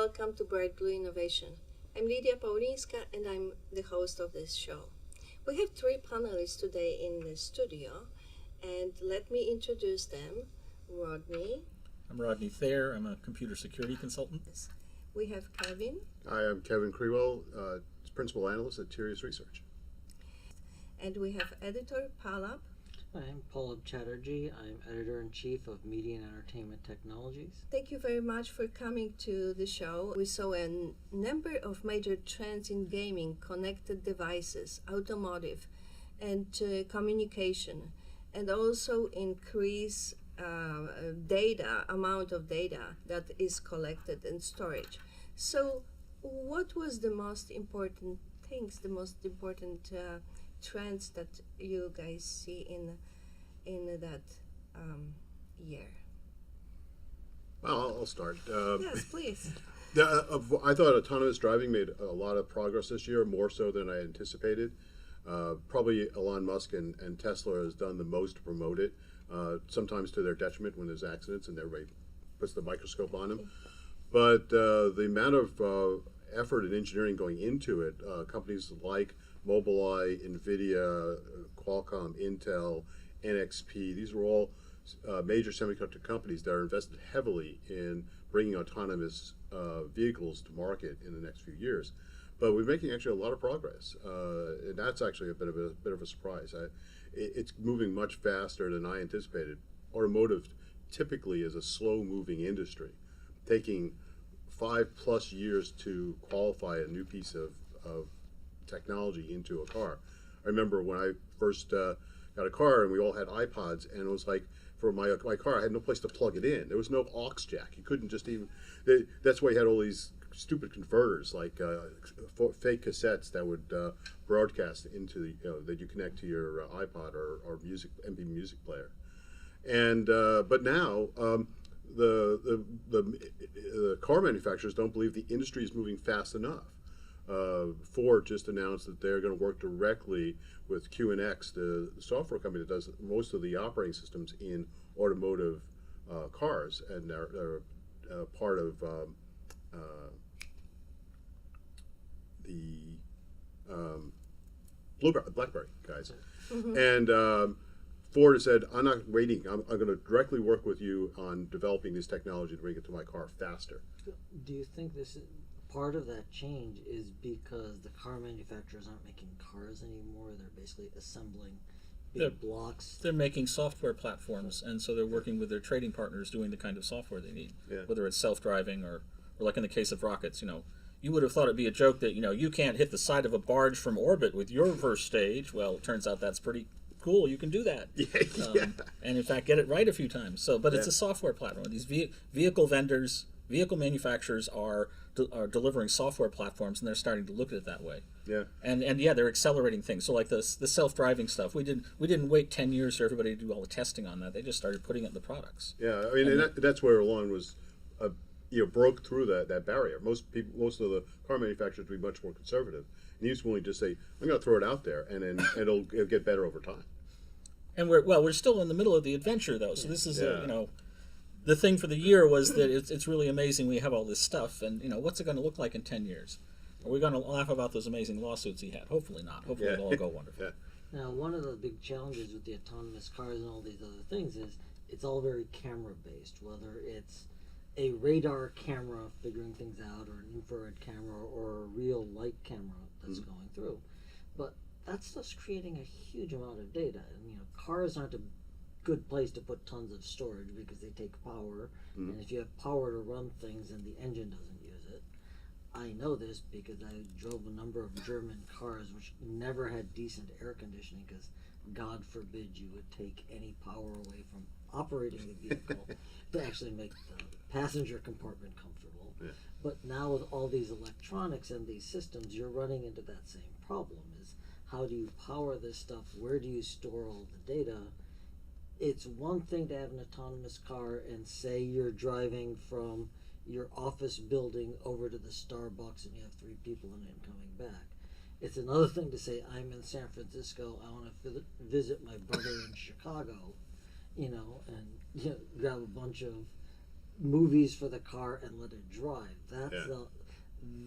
welcome to Bright Blue Innovation. I'm Lidia Paulinska and I'm the host of this show. We have three panelists today in the studio, and let me introduce them. Rodney. I'm Rodney Thayer. I'm a computer security consultant. We have Kevin. Hi, I'm Kevin Krewell, Principal Analyst at Tirias Research. And we have editor Pallab. I'm Pallab Chatterjee. I'm Editor-in-Chief of Media and Entertainment Technologies. Thank you very much for coming to the show. We saw a number of major trends in gaming, connected devices, automotive, and communication, and also increase amount of data that is collected and storage. So what was the most important things, the most important trends that you guys see in that year? Well, I'll start. Yes, please. I thought autonomous driving made a lot of progress this year, more so than I anticipated. Probably Elon Musk and Tesla has done the most to promote it, sometimes to their detriment when there's accidents and everybody puts the microscope on them. But the amount of effort and engineering going into it, companies like Mobileye, NVIDIA, Qualcomm, Intel, NXP, these are all major semiconductor companies that are invested heavily in bringing autonomous vehicles to market in the next few years. But we're making actually a lot of progress, and that's actually a bit of a surprise. It's moving much faster than I anticipated. Automotive typically is a slow-moving industry, taking 5+ years to qualify a new piece of technology into a car. I remember when I first got a car and we all had iPods, and it was like, for my car, I had no place to plug it in. There was no aux jack. You couldn't just even, that's why you had all these stupid converters, like fake cassettes that would broadcast into the, that you connect to your iPod or MP music player. And but now the car manufacturers don't believe the industry is moving fast enough. Ford just announced that they're going to work directly with QNX, the software company that does most of the operating systems in automotive cars, and they're part of the BlackBerry guys. Mm-hmm. And Ford has said, I'm not waiting. I'm going to directly work with you on developing this technology to bring it to my car faster. Do you think this is part of that change is because the car manufacturers aren't making cars anymore? They're basically assembling big blocks. They're making software platforms, and so they're working with their trading partners doing the kind of software they need, whether it's self-driving or like in the case of rockets, you would have thought it'd be a joke that, you can't hit the side of a barge from orbit with your first stage. Well, it turns out that's pretty cool. You can do that. And in fact, get it right a few times. So, but it's a software platform. These vehicle vendors, vehicle manufacturers are delivering software platforms, and they're starting to look at it that way. Yeah. And they're accelerating things. So like the self-driving stuff, we didn't wait 10 years for everybody to do all the testing on that. They just started putting it in the products. Yeah, I mean, and that's where Elon was, broke through that barrier. Most of the car manufacturers would be much more conservative, and he was willing to just say, I'm going to throw it out there, and then it'll get better over time. And we're still in the middle of the adventure, though. So this is the thing for the year was that it's really amazing we have all this stuff, and what's it going to look like in 10 years? Are we going to laugh about those amazing lawsuits he had? Hopefully not. Hopefully it'll all go wonderful. Now, one of the big challenges with the autonomous cars and all these other things is it's all very camera-based, whether it's a radar camera figuring things out, or an infrared camera, or a real light camera that's going through. But that's just creating a huge amount of data. And cars aren't a good place to put tons of storage because they take power, and if you have power to run things and the engine doesn't use it. I know this because I drove a number of German cars which never had decent air conditioning, because God forbid you would take any power away from operating the vehicle to actually make the passenger compartment comfortable. But now with all these electronics and these systems, you're running into that same problem, is how do you power this stuff? Where do you store all the data? It's one thing to have an autonomous car and say you're driving from your office building over to the Starbucks and you have 3 people in it and coming back. It's another thing to say, I'm in San Francisco, I want to visit my brother in Chicago, and grab a bunch of movies for the car and let it drive. Yeah.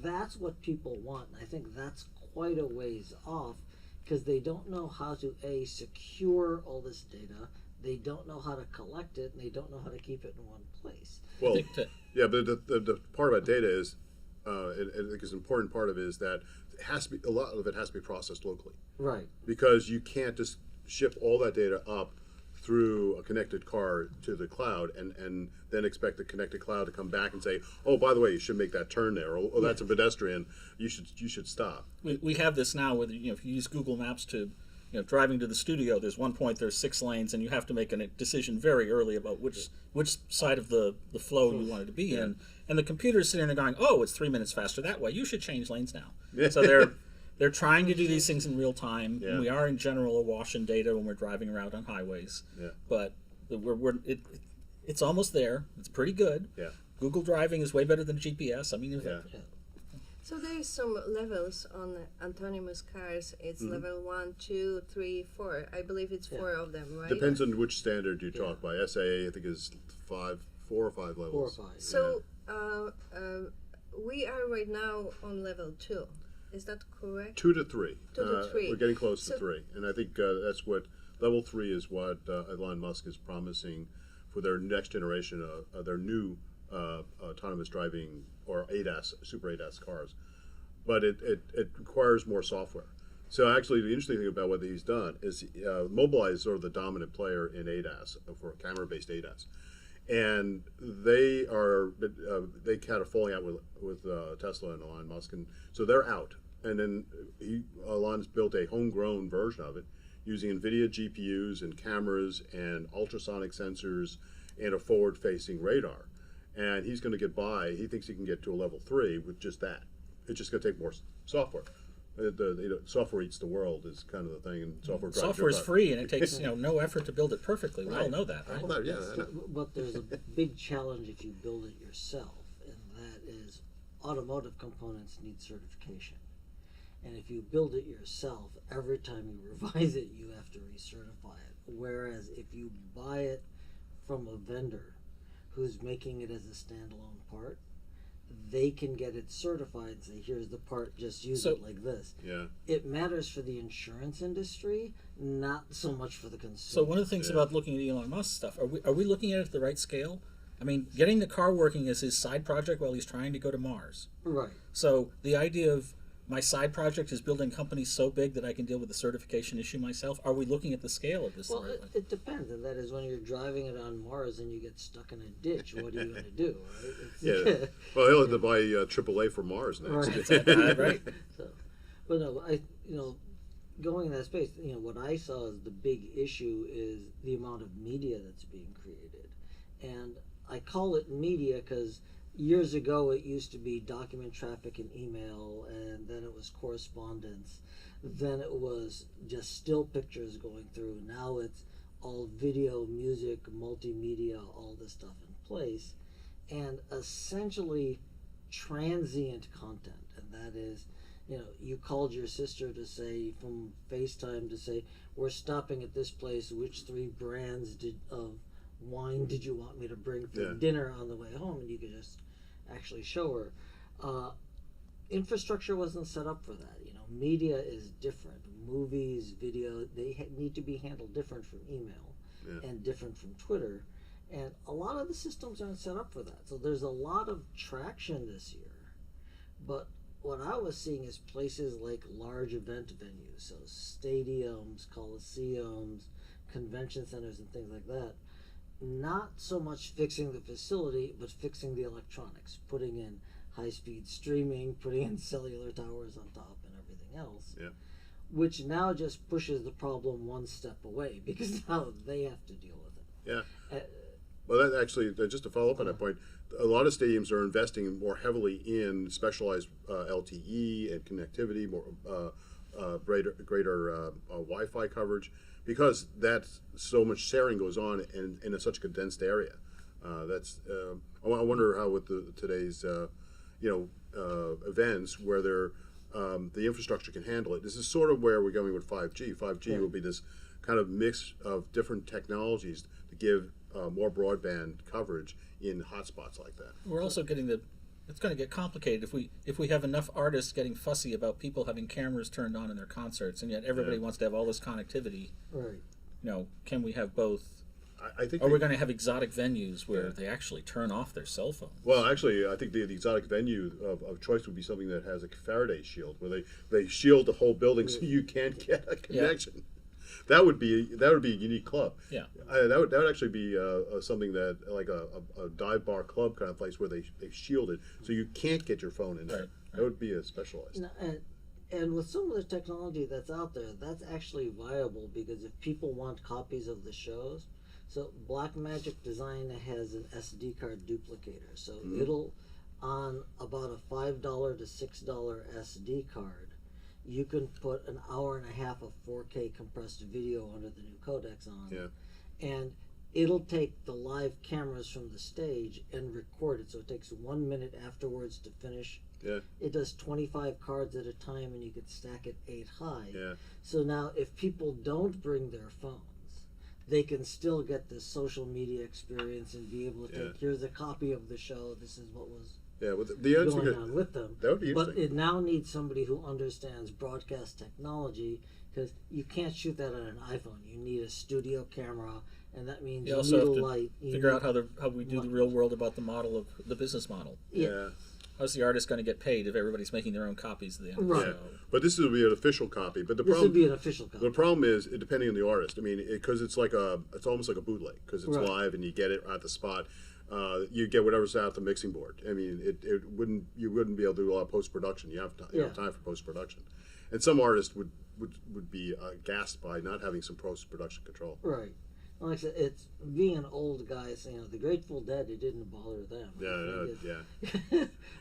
That's what people want. And I think that's quite a ways off because they don't know how to secure all this data. They don't know how to collect it, and they don't know how to keep it in one place. Well, yeah, but the part about data is, I think is an important part of it is that it has to be, a lot of it has to be processed locally. Right. Because you can't just ship all that data up through a connected car to the cloud and then expect the connected cloud to come back and say, oh, by the way, you should make that turn there, or oh, that's a pedestrian, you should stop. We have this now with, if you use Google Maps to, driving to the studio, there's one point there's 6 lanes and you have to make a decision very early about which side of the flow you want it to be in, and the computer's sitting there going, oh, it's 3 minutes faster that way, you should change lanes now. So they're trying to do these things in real time. Yeah. And we are in general awash in data when we're driving around on highways. Yeah. But it's almost there. It's pretty good. Yeah. Google driving is way better than GPS. I mean, So there is some levels on autonomous cars. It's level 1, 2, 3, 4. I believe it's 4 of them, right? Depends on which standard you talk by. SAA, I think, is 4 or 5 levels. 4 or 5. So we are right now on level 2. Is that correct? 2 to 3. 2 to 3. We're getting close to 3, and I think that's what level 3 is. What Elon Musk is promising for their next generation, their new autonomous driving or ADAS, super ADAS cars. But it requires more software. So actually, the interesting thing about what he's done is Mobileye is sort of the dominant player in ADAS for camera-based ADAS. And they had a falling out with Tesla and Elon Musk, and so they're out. And then Elon's built a homegrown version of it using NVIDIA GPUs and cameras and ultrasonic sensors and a forward-facing radar. And he's going to get by. He thinks he can get to a level 3 with just that. It's just going to take more software. Software eats the world is kind of the thing, and software drives software is free, and it takes no effort to build it perfectly. We all know that, right? Well, yeah. But there's a big challenge if you build it yourself, and that is automotive components need certification. And if you build it yourself, every time you revise it, you have to recertify it. Whereas if you buy it from a vendor who's making it as a standalone part, they can get it certified and say, here's the part, just use it like this. Yeah. It matters for the insurance industry, not so much for the consumer. So one of the things about looking at Elon Musk stuff, are we looking at it at the right scale? I mean, getting the car working is his side project while he's trying to go to Mars. Right. So the idea of my side project is building companies so big that I can deal with the certification issue myself. Are we looking at the scale of this? Well, it depends, and that is when you're driving it on Mars and you get stuck in a ditch, what are you going to do? Right? Well, he'll have to buy AAA for Mars next. Right. Right. So, but no, going in that space, what I saw as the big issue is the amount of media that's being created, and I call it media because years ago it used to be document traffic and email, and then it was correspondence, then it was just still pictures going through. Now it's all video, music, multimedia, all this stuff in place, and essentially transient content. And that is, you called your sister to say, from FaceTime, to say, we're stopping at this place, which 3 brands of wine did you want me to bring for dinner on the way home? And you could just actually show her. Infrastructure wasn't set up for that. Media is different. Movies, video, they need to be handled different from email and different from Twitter. And a lot of the systems aren't set up for that. So there's a lot of traction this year. But what I was seeing is places like large event venues, so stadiums, coliseums, convention centers, and things like that, not so much fixing the facility, but fixing the electronics, putting in high-speed streaming, putting in cellular towers on top and everything else, which now just pushes the problem one step away because now they have to deal with it. Yeah. Well, that actually, just to follow up on that point, a lot of stadiums are investing more heavily in specialized LTE and connectivity, more greater Wi-Fi coverage, because that's so much sharing goes on in such a condensed area. I wonder how with today's events where the infrastructure can handle it. This is sort of where we're going with 5G. 5G will be this kind of mix of different technologies to give more broadband coverage in hotspots like that. We're also getting it's going to get complicated if we have enough artists getting fussy about people having cameras turned on in their concerts, and yet everybody wants to have all this connectivity. Right. Can we have both? I think. Are we going to have exotic venues where they actually turn off their cell phones? Well, actually, I think the exotic venue of choice would be something that has a Faraday shield, where they shield the whole building so you can't get a connection. Yeah. That would be a unique club. Yeah, that would actually be something that like a dive bar club kind of place where they shield it so you can't get your phone in there. Right. That would be a specialized. No, and with some of the technology that's out there, that's actually viable, because if people want copies of the shows, so Blackmagic Design has an SD card duplicator, so it'll, on about a $5 to $6 SD card, you can put an hour and a half of 4K compressed video under the new codecs on, and it'll take the live cameras from the stage and record it, so it takes 1 minute afterwards to finish. Yeah. It does 25 cards at a time, and you could stack it 8 high. Yeah. So now if people don't bring their phones, they can still get this social media experience and be able to take, here's a copy of the show, this is what was going on with them. That would be interesting. But it now needs somebody who understands broadcast technology, because you can't shoot that on an iPhone. You need a studio camera, and that means you also need have a to light. Figure out how we do the real world about the model of the business model. Yeah. How's the artist going to get paid if everybody's making their own copies of the end of the show? But this would be an official copy. But this would be an official copy. The problem is, depending on the artist. I mean, because it's almost like a bootleg, because it's live and you get it at the spot. You get whatever's out the mixing board. I mean, you wouldn't be able to do a lot of post production. You have time for post production, and some artists would be gassed by not having some post production control. Right. Like I said, it's being an old guy saying, the Grateful Dead, it didn't bother them.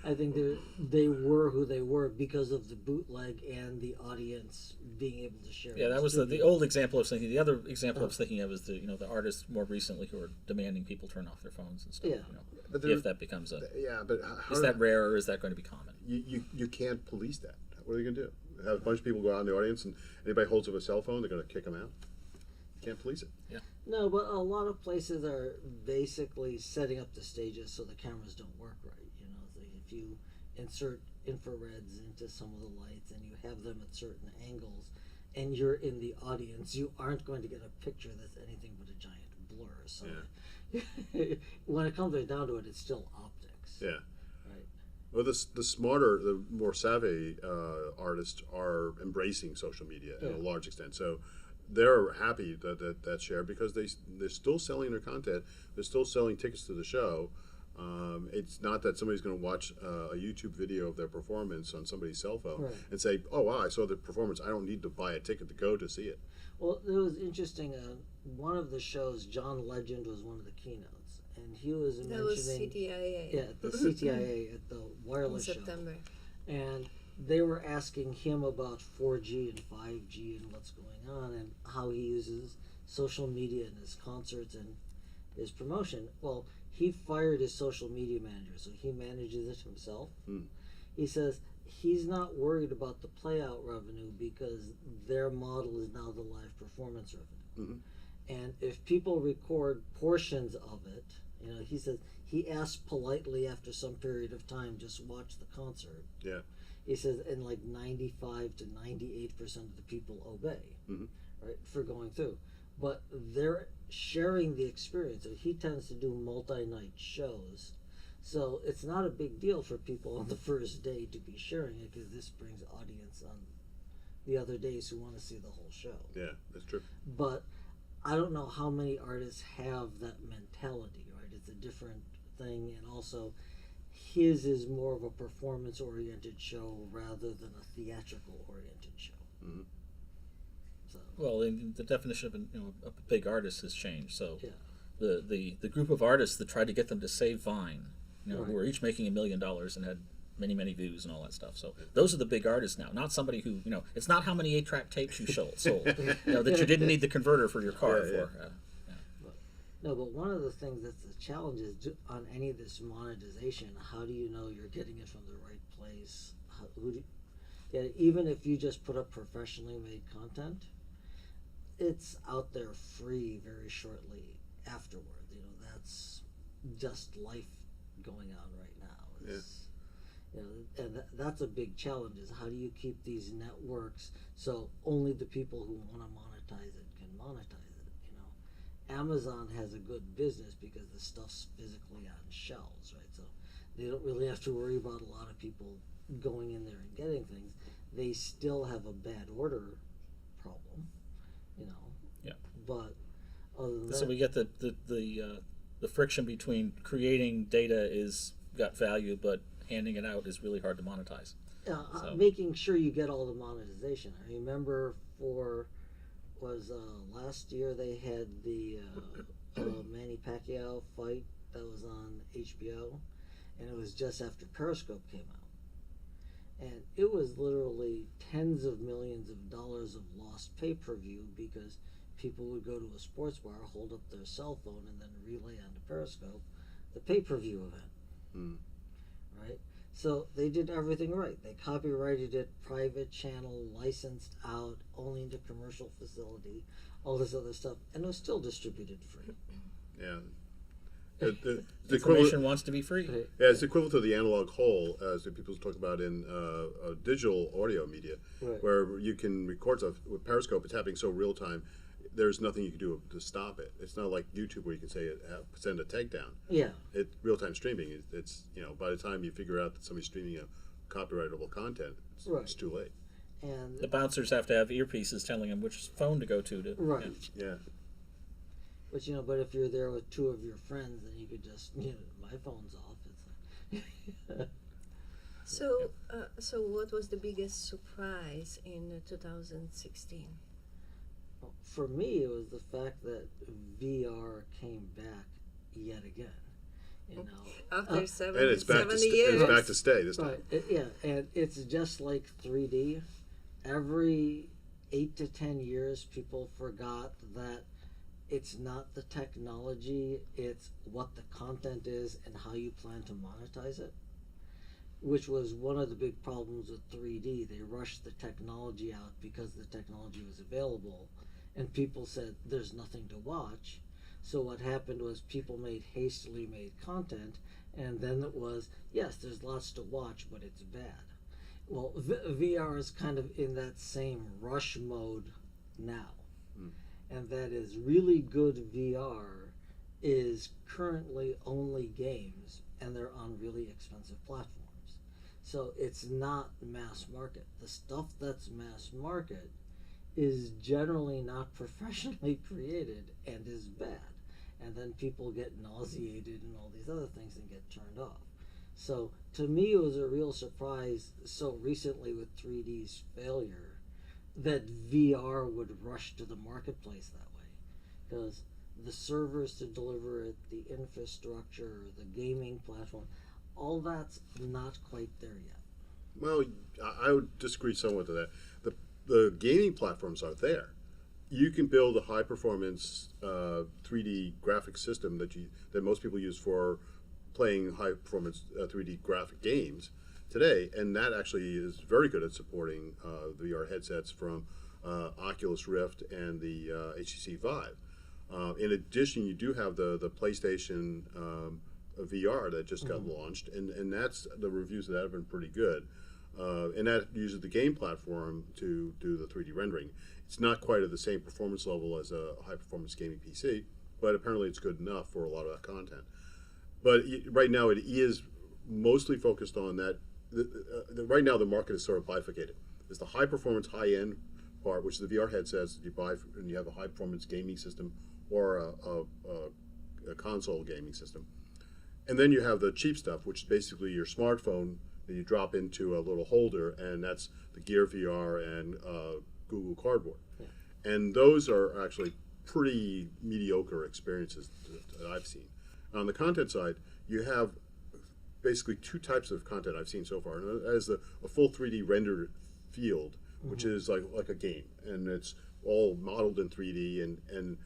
I think they were who they were because of the bootleg and the audience being able to share. Yeah, that was the old example of thinking. The other example I was thinking of is the artists more recently who are demanding people turn off their phones and stuff. But if that becomes but is that rare or is that going to be common? You can't police that. What are you going to do? Have a bunch of people go out in the audience, and anybody holds up a cell phone, they're going to kick them out. You can't police it. Yeah. No, but a lot of places are basically setting up the stages so the cameras don't work right. If you insert infrareds into some of the lights and you have them at certain angles, and you're in the audience, you aren't going to get a picture that's anything but a giant blur. So when it comes right down to it, it's still optics. Yeah. Right. Well, the smarter, the more savvy artists are embracing social media to a large extent. So they're happy that that's shared, because they're still selling their content. They're still selling tickets to the show. It's not that somebody's going to watch a YouTube video of their performance on somebody's cell phone and say, "Oh wow, I saw the performance. I don't need to buy a ticket to go to see it." Well, it was interesting. One of the shows, John Legend was one of the keynotes, and he was mentioning was CTIA. Yeah, the CTIA at the wireless in September. show, and they were asking him about 4G and 5G and what's going on and how he uses social media in his concerts and his promotion. Well, he fired his social media manager, so he manages it himself. He says he's not worried about the playout revenue because their model is now the live performance revenue. And if people record portions of it, he says he asked politely after some period of time, just watch the concert. Yeah. He says, and like 95 to 98% of the people obey, right, for going through. But they're sharing the experience. So he tends to do multi-night shows. So it's not a big deal for people on the first day to be sharing it, because this brings audience on the other days who want to see the whole show. Yeah, that's true. But I don't know how many artists have that mentality, right? It's a different thing, and also his is more of a performance-oriented show rather than a theatrical-oriented show. So. Well, the definition of a big artist has changed. So the group of artists that tried to get them to save Vine, who were each making $1 million and had many views and all that stuff. So those are the big artists now, not somebody who, it's not how many 8-track tapes you sold, that you didn't need the converter for your car for. No, but one of the things that's a challenge is on any of this monetization, how do you know you're getting it from the right place? Even if you just put up professionally made content, it's out there free very shortly afterward. that's just life going on right now. It's, you know, and that's a big challenge, is how do you keep these networks so only the people who want to monetize it can monetize it, you know. Amazon has a good business because the stuff's physically on shelves, right? So they don't really have to worry about a lot of people going in there and getting things. They still have a bad order problem, you know. Yeah. But other than So that, we get the friction between creating data is got value, but handing it out is really hard to monetize. making sure you get all the monetization. I remember last year they had the Manny Pacquiao fight that was on HBO, and it was just after Periscope came out. And it was literally tens of millions of dollars of lost pay-per-view because people would go to a sports bar, hold up their cell phone, and then relay onto Periscope the pay-per-view event. Right? So they did everything right. They copyrighted it, private channel, licensed out, only into commercial facility, all this other stuff, and it was still distributed free. Yeah. The Information wants to be free. Right. Yeah, it's equivalent to the analog hole, as the people talk about in digital audio media, Right. where you can record stuff. With Periscope, it's happening so real time. There's nothing you can do to stop it. It's not like YouTube where you can say send a takedown. Yeah. Real time streaming. It's by the time you figure out that somebody's streaming a copyrightable content, it's too late. And The bouncers have to have earpieces telling them which phone to go to. right. Yeah. But if you're there with two of your friends, then you could just, my phone's off. It's like, So what was the biggest surprise in 2016? for me, it was the fact that VR came back yet again. You know, After And 70 it's back to years. it's back to stay this time. yeah, and it's just like 3D. Every 8 to 10 years, people forgot that it's not the technology, it's what the content is and how you plan to monetize it, which was one of the big problems with 3D. They rushed the technology out because the technology was available, and people said there's nothing to watch. So what happened was people hastily made content, and then it was, yes, there's lots to watch, but it's bad. Well, VR is kind of in that same rush mode now. And that is really good VR is currently only games, and they're on really expensive platforms. So it's not mass market. The stuff that's mass market is generally not professionally created and is bad. And then people get nauseated and all these other things and get turned off. So to me, it was a real surprise so recently with 3D's failure that VR would rush to the marketplace that way, because the servers to deliver it, the infrastructure, the gaming platform, all that's not quite there yet. Well, I would disagree somewhat to that. The gaming platforms are there. You can build a high performance 3D graphic system that most people use for playing high performance 3D graphic games today, and that actually is very good at supporting VR headsets from Oculus Rift and the HTC Vive. In addition, you do have the PlayStation VR that just got launched, and that's the reviews of that have been pretty good. And that uses the game platform to do the 3D rendering. It's not quite at the same performance level as a high-performance gaming PC, but apparently it's good enough for a lot of that content. But right now it is mostly focused on that. Right now the market is sort of bifurcated. There's the high-performance, high-end part, which is the VR headsets that you buy, and you have a high-performance gaming system or a console gaming system. And then you have the cheap stuff, which is basically your smartphone that you drop into a little holder, and that's the Gear VR and Google Cardboard. Yeah. And those are actually pretty mediocre experiences that I've seen. On the content side, you have basically two types of content I've seen so far. And that is a full 3D rendered field, which is like a game, and it's all modeled in 3D and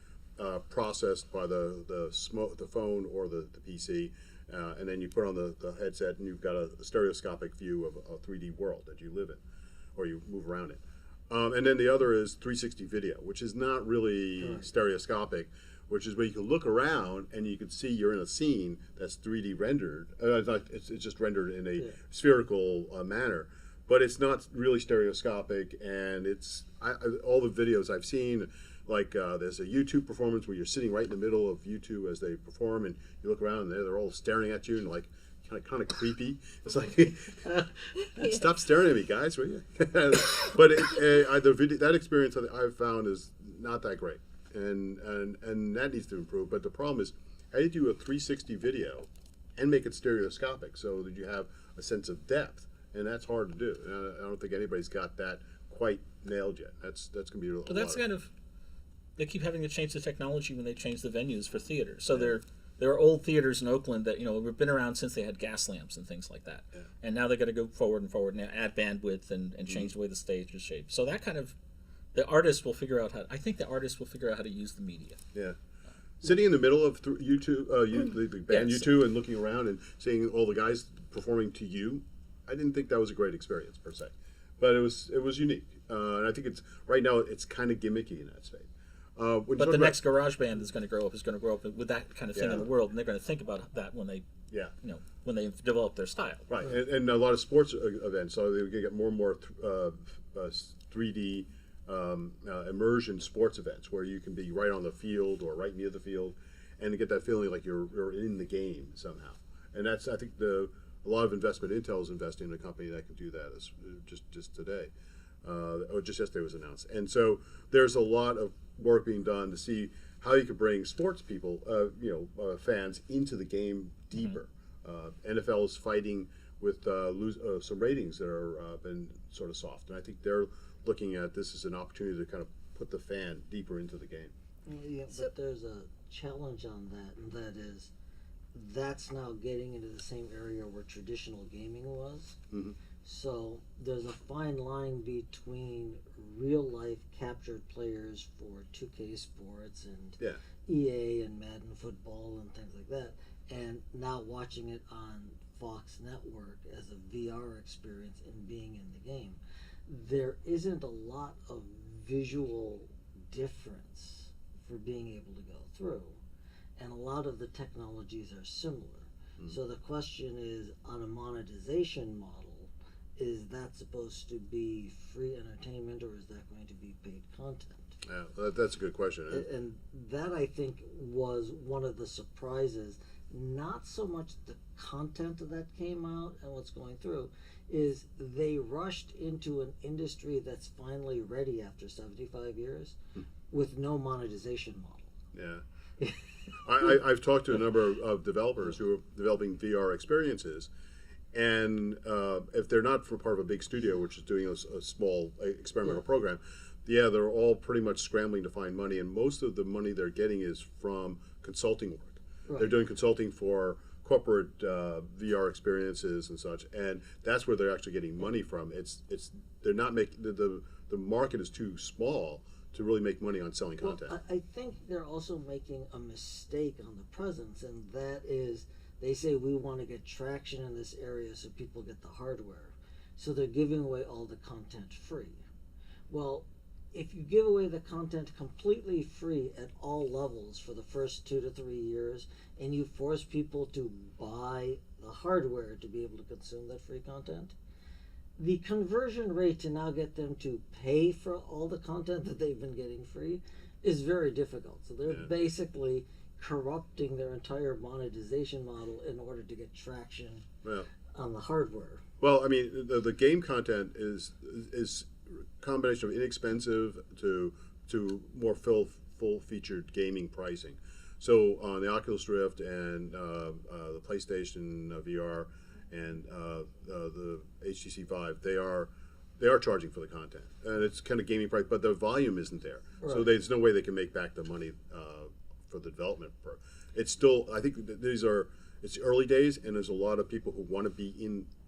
processed by the phone or the PC. And then you put on the headset, and you've got a stereoscopic view of a 3D world that you live in, or you move around it. And then the other is 360 video, which is not really stereoscopic, which is where you can look around and you can see you're in a scene that's 3D rendered. It's just rendered in a spherical manner, but it's not really stereoscopic. And it's all the videos I've seen. Like there's a YouTube performance where you're sitting right in the middle of YouTube as they perform, and you look around and they're all staring at you and like kind of creepy. It's like, stop staring at me, guys, will you? But that experience I've found is not that great, and that needs to improve. But the problem is, how do you do a 360 video and make it stereoscopic so that you have a sense of depth? And that's hard to do. And I don't think anybody's got that quite nailed yet. That's going to be a But that's kind of, they keep having to change the technology when they change the venues for theaters. So there are old theaters in Oakland that, have been around since they had gas lamps and things like that. Yeah. And now they got to go forward and forward and add bandwidth and change the way the stage is shaped. So that kind of, the artist will figure out how to use the media. Yeah. Sitting in the middle of U2, the band U2, and looking around and seeing all the guys performing to you, I didn't think that was a great experience per se, but it was unique, and I think right now it's kind of gimmicky in that state. But the next garage band is going to grow up with that kind of thing in the world, and they're going to think about that when they when they develop their style. Right, and a lot of sports events, so they're going to get more and more 3D immersion sports events where you can be right on the field or right near the field, and to get that feeling like you're in the game somehow. And that's, I think, a lot of investment. Intel is investing in a company that can do that just today, or just yesterday was announced. And so there's a lot of work being done to see how you could bring sports people, fans into the game deeper. NFL is fighting with some ratings that are been sort of soft, and I think they're looking at this as an opportunity to kind of put the fan deeper into the game. Yeah, but there's a challenge on that, and that is that's now getting into the same area where traditional gaming was. Mm-hmm. So there's a fine line between real life captured players for 2K Sports and EA and Madden football and things like that, and now watching it on Fox Network as a VR experience and being in the game. There isn't a lot of visual difference for being able to go through, and a lot of the technologies are similar. Mm-hmm. So the question is, on a monetization model, is that supposed to be free entertainment or is that going to be paid content? Yeah, that's a good question. And that, I think, was one of the surprises. Not so much the content that came out and what's going through, is they rushed into an industry that's finally ready after 75 years with no monetization model. Yeah. I've talked to a number of developers who are developing VR experiences, and if they're not from part of a big studio which is doing a small experimental program, they're all pretty much scrambling to find money, and most of the money they're getting is from consulting work. Right. They're doing consulting for corporate VR experiences and such, and that's where they're actually getting money from. They're not making the market is too small to really make money on selling content. Well, I think they're also making a mistake on the presence, and that is they say we want to get traction in this area so people get the hardware. So they're giving away all the content free. Well, if you give away the content completely free at all levels for the first 2 to 3 years, and you force people to buy the hardware to be able to consume that free content, the conversion rate to now get them to pay for all the content that they've been getting free is very difficult. So they're basically corrupting their entire monetization model in order to get traction on the hardware. Well, I mean, the game content is combination of inexpensive to more full-featured gaming pricing. So on the Oculus Rift and the PlayStation VR and the HTC Vive, they are charging for the content, and it's kind of gaming price, but the volume isn't there. Right. So there's no way they can make back the money for the development. It's still, I think it's early days, and there's a lot of people who want to be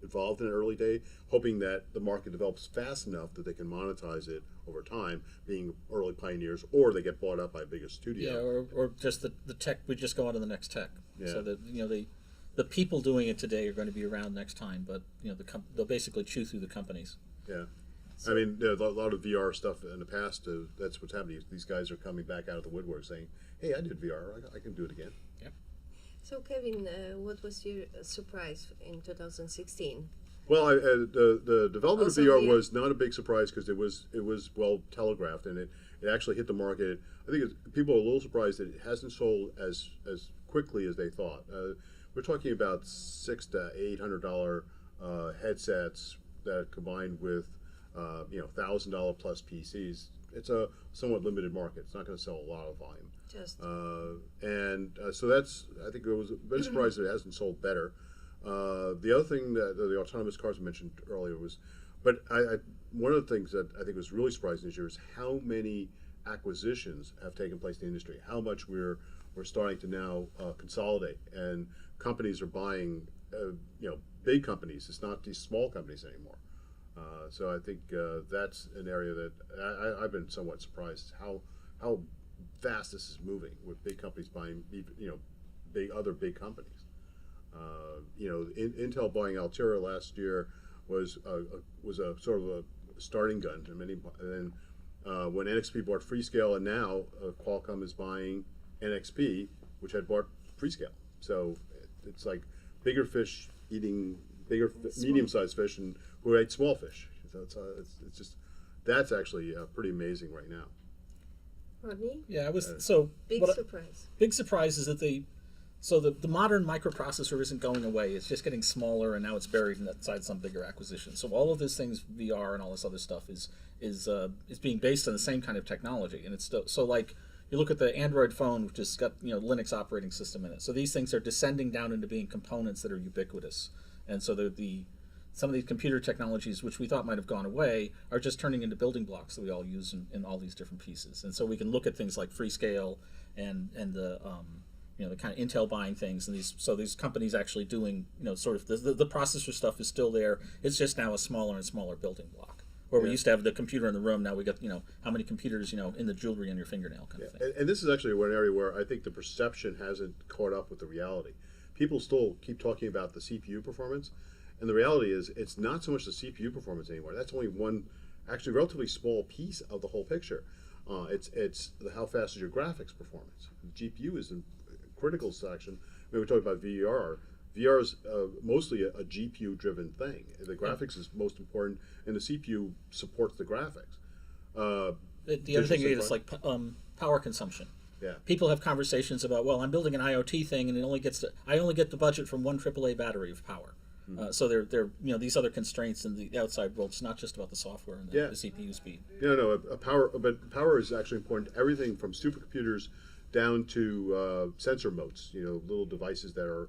involved in an early day, hoping that the market develops fast enough that they can monetize it over time, being early pioneers, or they get bought up by a bigger studio. Yeah, or just the tech, we just go on to the next tech. Yeah. So that the people doing it today are going to be around next time, but they'll basically chew through the companies. Yeah. I mean, there's a lot of VR stuff in the past. That's what's happening. These guys are coming back out of the woodwork saying, hey, I did VR, I can do it again. So, Kevin, what was your surprise in 2016? Well, the development Also of VR VR. was not a big surprise because it was well telegraphed, and it actually hit the market. I think people are a little surprised that it hasn't sold as quickly as they thought. We're talking about $600 to $800 headsets that combined with $1,000 plus PCs. It's a somewhat limited market. It's not going to sell a lot of volume. Just So that's, I think it was a bit surprised that it hasn't sold better. The other thing that the autonomous cars I mentioned earlier was, but one of the things that I think was really surprising this year is how many acquisitions have taken place in the industry. How much we're starting to now consolidate, and companies are buying, big companies. It's not these small companies anymore. So I think that's an area that I've been somewhat surprised how fast this is moving, with big companies buying other big companies. Intel buying Altera last year was a sort of a starting gun to many. And then when NXP bought Freescale, and now Qualcomm is buying NXP, which had bought Freescale. So it's like bigger fish eating medium-sized fish, and who ate small fish. So it's just, that's actually pretty amazing right now. Rodney? Yeah, I was Big surprise. Big surprise is that the modern microprocessor isn't going away. It's just getting smaller, and now it's buried inside some bigger acquisition. So all of these things, VR and all this other stuff, is being based on the same kind of technology, and it's still so like. You look at the Android phone, which has got Linux operating system in it. So these things are descending down into being components that are ubiquitous, and so some of these computer technologies, which we thought might have gone away, are just turning into building blocks that we all use in all these different pieces. And so we can look at things like Freescale and the the kind of Intel buying things, and these companies actually doing sort of the processor stuff is still there. It's just now a smaller and smaller building block. Where we used to have the computer in the room, now we got how many computers in the jewelry on your fingernail kind of thing. And this is actually one area where I think the perception hasn't caught up with the reality. People still keep talking about the CPU performance, and the reality is it's not so much the CPU performance anymore. That's only one, actually relatively small piece of the whole picture. It's how fast is your graphics performance. The GPU is the critical section. When we talk about VR. VR is mostly a GPU-driven thing. The graphics is most important, and the CPU supports the graphics. The other thing is like power consumption. Yeah. People have conversations about, well, I'm building an IoT thing, and I only get the budget from one AAA battery of power. So they're these other constraints in the outside world. It's not just about the software and the CPU speed. But power is actually important. Everything from supercomputers down to sensor motes. Little devices that are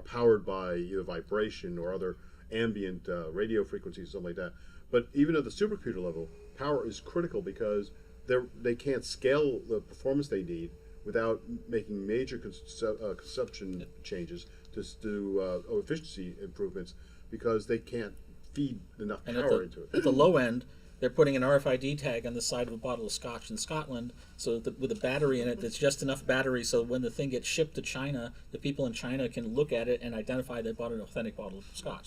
powered by either vibration or other ambient radio frequencies, something like that. But even at the supercomputer level, power is critical because they can't scale the performance they need without making major consumption changes to do efficiency improvements, because they can't feed enough power into it. At the low end, they're putting an RFID tag on the side of a bottle of scotch in Scotland, so that with a battery in it that's just enough battery so when the thing gets shipped to China, the people in China can look at it and identify they bought an authentic bottle of scotch.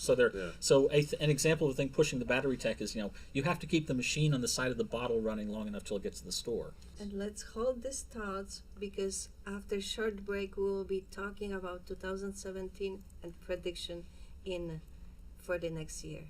So an example of the thing pushing the battery tech is you have to keep the machine on the side of the bottle running long enough till it gets to the store. And let's hold these thoughts, because after a short break we will be talking about 2017 and prediction for the next year.